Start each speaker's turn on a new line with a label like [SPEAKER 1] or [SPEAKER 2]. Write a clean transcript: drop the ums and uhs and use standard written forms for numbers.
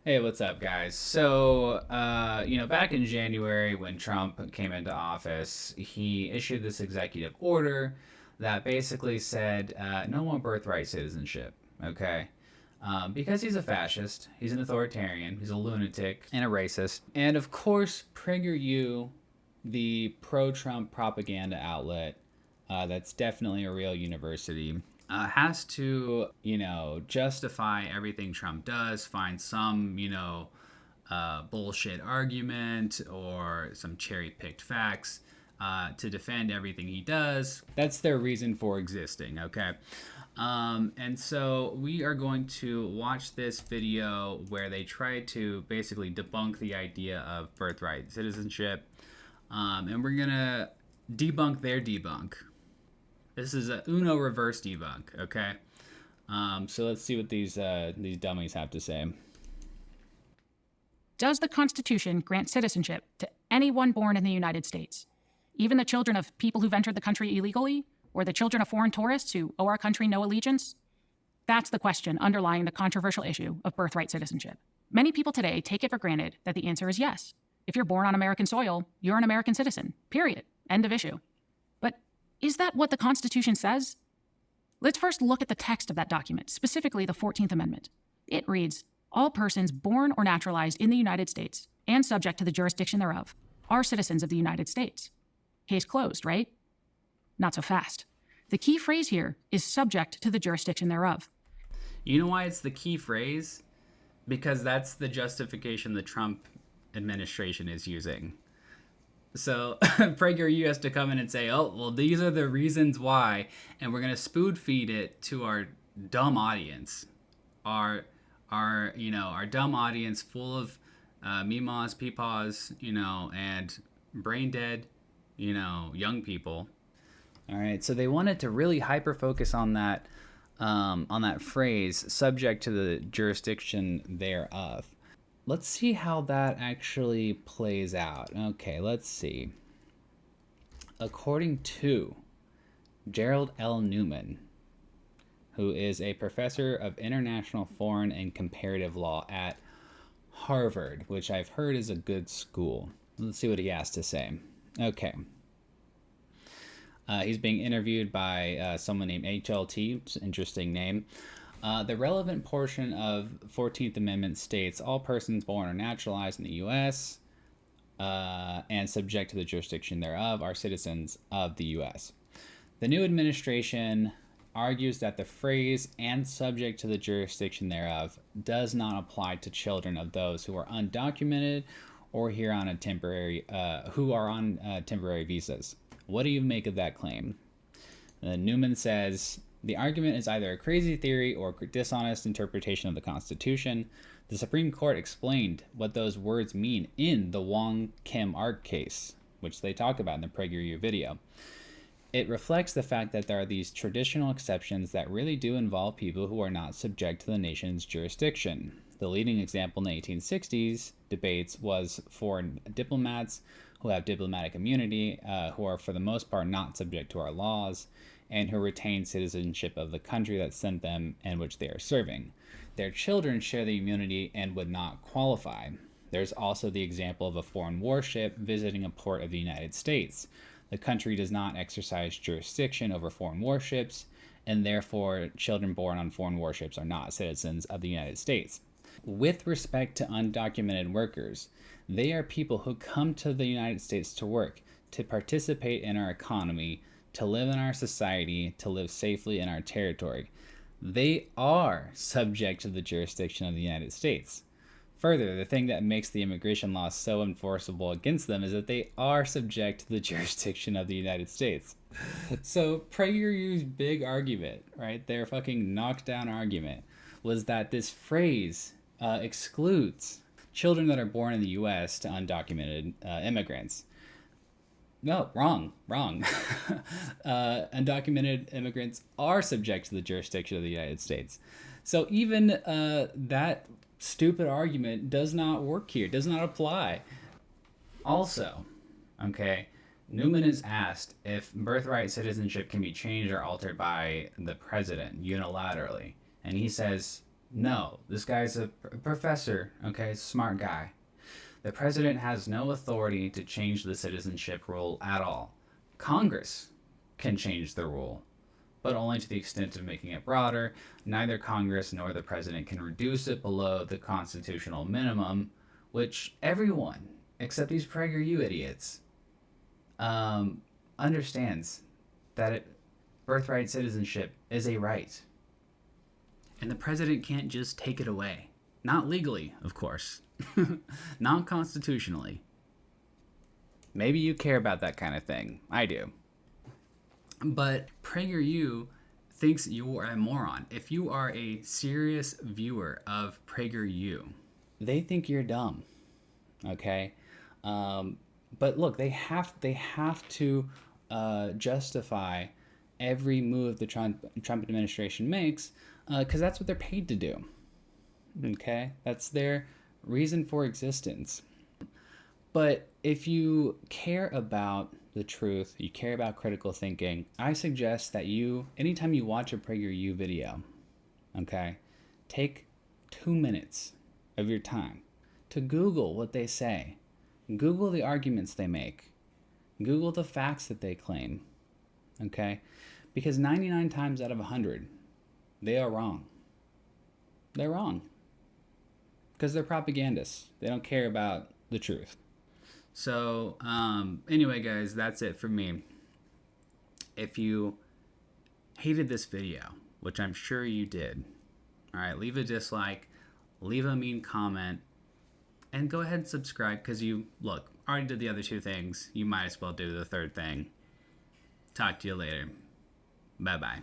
[SPEAKER 1] Hey, what's up, guys? So, back in January when Trump came into office, he issued this executive order that basically said no more birthright citizenship, okay? Because he's a fascist, he's an authoritarian, he's a lunatic, and a racist. And of course, PragerU, the pro Trump propaganda outlet, that's definitely a real university, has to, justify everything Trump does, find some, bullshit argument or some cherry picked facts to defend everything he does. That's their reason for existing, okay? And so we are going to watch this video where they try to basically debunk the idea of birthright citizenship. And we're going to debunk their debunk. This is a Uno reverse debunk, okay? So let's see what these dummies have to say.
[SPEAKER 2] Does the Constitution grant citizenship to anyone born in the United States, even the children of people who've entered the country illegally, or the children of foreign tourists who owe our country no allegiance? That's the question underlying the controversial issue of birthright citizenship. Many people today take it for granted that the answer is yes. If you're born on American soil, you're an American citizen, period. End of issue. But is that what the Constitution says? Let's first look at the text of that document, specifically the 14th Amendment. It reads, "All persons born or naturalized in the United States and subject to the jurisdiction thereof are citizens of the United States." Case closed, right? Not so fast. The key phrase here is subject to the jurisdiction thereof.
[SPEAKER 1] You know why it's the key phrase? Because that's the justification the Trump administration is using. So PragerU has to come in and say, "Oh, well, these are the reasons why," and we're gonna spoon feed it to our dumb audience, our dumb audience full of meemaws, peepaws, and brain dead, young people. All right, so they wanted to really hyper focus on that phrase, "subject to the jurisdiction thereof." Let's see how that actually plays out. Okay, let's see. According to Gerald L. Newman, who is a professor of international foreign and comparative law at Harvard, which I've heard is a good school. Let's see what he has to say. Okay. He's being interviewed by someone named HLT, which is an interesting name. The relevant portion of 14th Amendment states all persons born or naturalized in the U.S. And subject to the jurisdiction thereof are citizens of the U.S. The new administration argues that the phrase "and subject to the jurisdiction thereof" does not apply to children of those who are undocumented or here on a temporary who are on temporary visas. What do you make of that claim? Newman says, "The argument is either a crazy theory or a dishonest interpretation of the Constitution. The Supreme Court explained what those words mean in the Wong Kim Ark case," which they talk about in the PragerU video. "It reflects the fact that there are these traditional exceptions that really do involve people who are not subject to the nation's jurisdiction. The leading example in the 1860s debates was foreign diplomats who have diplomatic immunity, who are for the most part not subject to our laws, and who retain citizenship of the country that sent them and which they are serving. Their children share the immunity and would not qualify. There's also the example of a foreign warship visiting a port of the United States. The country does not exercise jurisdiction over foreign warships, and therefore children born on foreign warships are not citizens of the United States. With respect to undocumented workers, they are people who come to the United States to work, to participate in our economy, to live in our society, to live safely in our territory. They are subject to the jurisdiction of the United States. Further, the thing that makes the immigration laws so enforceable against them is that they are subject to the jurisdiction of the United States." So PragerU's big argument, right, their fucking knockdown argument, was that this phrase excludes children that are born in the U.S. to undocumented immigrants. No, wrong. Undocumented immigrants are subject to the jurisdiction of the United States. So even that stupid argument does not work here, does not apply. Also, okay, Newman is asked if birthright citizenship can be changed or altered by the president unilaterally. And he says, No, this guy's a professor, okay, smart guy. The president has no authority to change the citizenship rule at all. Congress can change the rule, but only to the extent of making it broader. Neither Congress nor the president can reduce it below the constitutional minimum, which everyone, except these PragerU idiots, understands that birthright citizenship is a right. And the president can't just take it away. Not legally, of course. Not constitutionally. Maybe you care about that kind of thing. I do. But PragerU thinks you are a moron. If you are a serious viewer of PragerU, they think you're dumb. Okay? But look, they have to justify every move the Trump administration makes, because that's what they're paid to do. Okay? That's their reason for existence. But if you care about the truth, you care about critical thinking, I suggest that anytime you watch a PragerU video, okay, take 2 minutes of your time to Google what they say. Google the arguments they make. Google the facts that they claim. Okay? Because 99 times out of 100, they are wrong. They're wrong. Because they're propagandists. They don't care about the truth. So, anyway, guys, that's it for me. If you hated this video, which I'm sure you did, all right, leave a dislike, leave a mean comment, and go ahead and subscribe, because already did the other 2 things. You might as well do the 3rd thing. Talk to you later. Bye-bye.